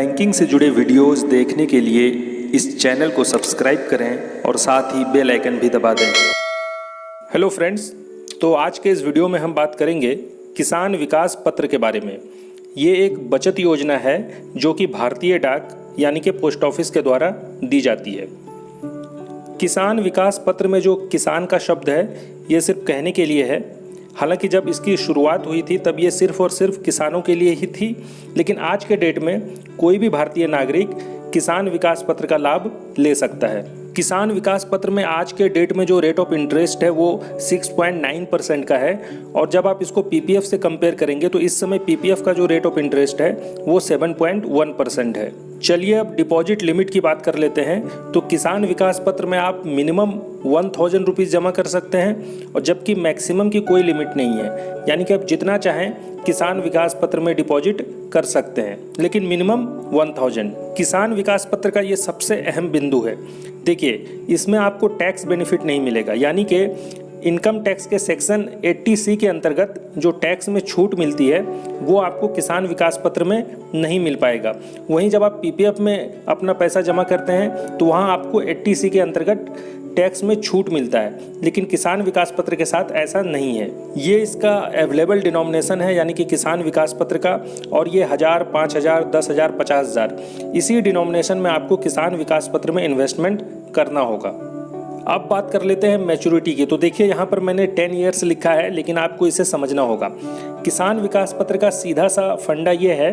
Banking से जुड़े videos देखने के लिए इस चैनल को सब्सक्राइब करें और साथ ही बेल आइकन भी दबा दें। हेलो फ्रेंड्स, तो आज के इस वीडियो में हम बात करेंगे किसान विकास पत्र के बारे में। ये एक बचत योजना है जो कि भारतीय डाक यानी कि पोस्ट ऑफिस के द्वारा दी जाती है। किसान विकास पत्र में जो किसान का शब्द है ये सिर्फ कहने के लिए है। हालांकि जब इसकी शुरुआत हुई थी तब ये सिर्फ और सिर्फ किसानों के लिए ही थी, लेकिन आज के डेट में कोई भी भारतीय नागरिक किसान विकास पत्र का लाभ ले सकता है। किसान विकास पत्र में आज के डेट में जो रेट ऑफ इंटरेस्ट है वो 6.9% का है, और जब आप इसको पीपीएफ से कंपेयर करेंगे तो इस समय पीपीएफ का जो रेट ऑफ इंटरेस्ट है वो 7.1% है। चलिए अब डिपॉजिट लिमिट की बात कर लेते हैं। तो किसान विकास पत्र में आप मिनिमम 1000 रुपीज़ जमा कर सकते हैं, और जबकि मैक्सिमम की कोई लिमिट नहीं है, यानी कि आप जितना चाहें किसान विकास पत्र में डिपॉजिट कर सकते हैं, लेकिन मिनिमम 1000। किसान विकास पत्र का ये सबसे अहम बिंदु है। देखिए, इसमें आपको टैक्स बेनिफिट नहीं मिलेगा, यानी कि इनकम टैक्स के सेक्शन 80C के अंतर्गत जो टैक्स में छूट मिलती है वो आपको किसान विकास पत्र में नहीं मिल पाएगा। वहीं जब आप पीपीएफ में अपना पैसा जमा करते हैं तो वहाँ आपको 80C के अंतर्गत टैक्स में छूट मिलता है, लेकिन किसान विकास पत्र के साथ ऐसा नहीं है। ये इसका अवेलेबल डिनोमिनेशन है, यानी कि किसान विकास पत्र का, और ये 1000, 5000, 10,000, 50,000 इसी डिनोमिनेशन में आपको किसान विकास पत्र में इन्वेस्टमेंट करना होगा। अब बात कर लेते हैं मैच्योरिटी की। तो देखिए, यहाँ पर मैंने 10 ईयर्स लिखा है, लेकिन आपको इसे समझना होगा। किसान विकास पत्र का सीधा सा फंडा ये है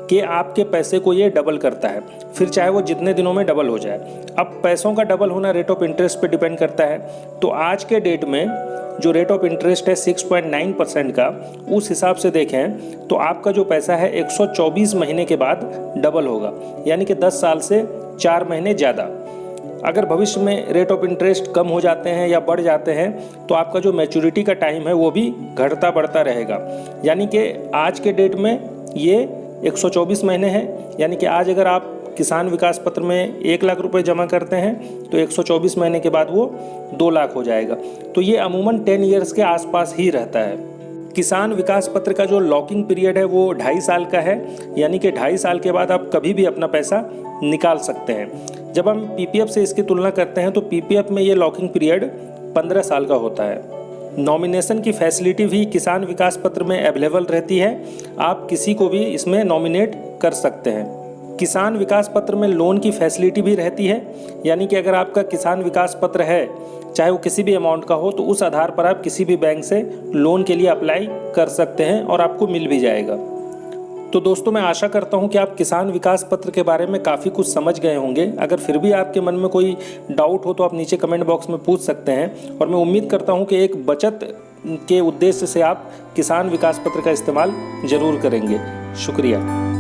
कि आपके पैसे को ये डबल करता है, फिर चाहे वो जितने दिनों में डबल हो जाए। अब पैसों का डबल होना रेट ऑफ इंटरेस्ट पे डिपेंड करता है। तो आज के डेट में जो रेट ऑफ इंटरेस्ट है 6.9% का, उस हिसाब से देखें तो आपका जो पैसा है 124 महीने के बाद डबल होगा, यानी कि 10 साल से 4 महीने ज़्यादा। अगर भविष्य में रेट ऑफ इंटरेस्ट कम हो जाते हैं या बढ़ जाते हैं तो आपका जो मैच्योरिटी का टाइम है वो भी घटता बढ़ता रहेगा, यानी कि आज के डेट में ये 124 महीने हैं। यानी कि आज अगर आप किसान विकास पत्र में 1 लाख रुपए जमा करते हैं तो 124 महीने के बाद वो 2 लाख हो जाएगा। तो ये अमूमन 10 ईयर्स के आसपास ही रहता है। किसान विकास पत्र का जो लॉकिंग पीरियड है वो 2.5 साल का है, यानी कि 2.5 साल के बाद आप कभी भी अपना पैसा निकाल सकते हैं। जब हम पीपीएफ से इसकी तुलना करते हैं तो पीपीएफ में ये लॉकिंग पीरियड 15 साल का होता है। नॉमिनेशन की फैसिलिटी भी किसान विकास पत्र में अवेलेबल रहती है, आप किसी को भी इसमें नॉमिनेट कर सकते हैं। किसान विकास पत्र में लोन की फैसिलिटी भी रहती है, यानी कि अगर आपका किसान विकास पत्र है, चाहे वो किसी भी अमाउंट का हो, तो उस आधार पर आप किसी भी बैंक से लोन के लिए अप्लाई कर सकते हैं और आपको मिल भी जाएगा। तो दोस्तों, मैं आशा करता हूं कि आप किसान विकास पत्र के बारे में काफ़ी कुछ समझ गए होंगे। अगर फिर भी आपके मन में कोई डाउट हो तो आप नीचे कमेंट बॉक्स में पूछ सकते हैं, और मैं उम्मीद करता हूं कि एक बचत के उद्देश्य से आप किसान विकास पत्र का इस्तेमाल ज़रूर करेंगे। शुक्रिया।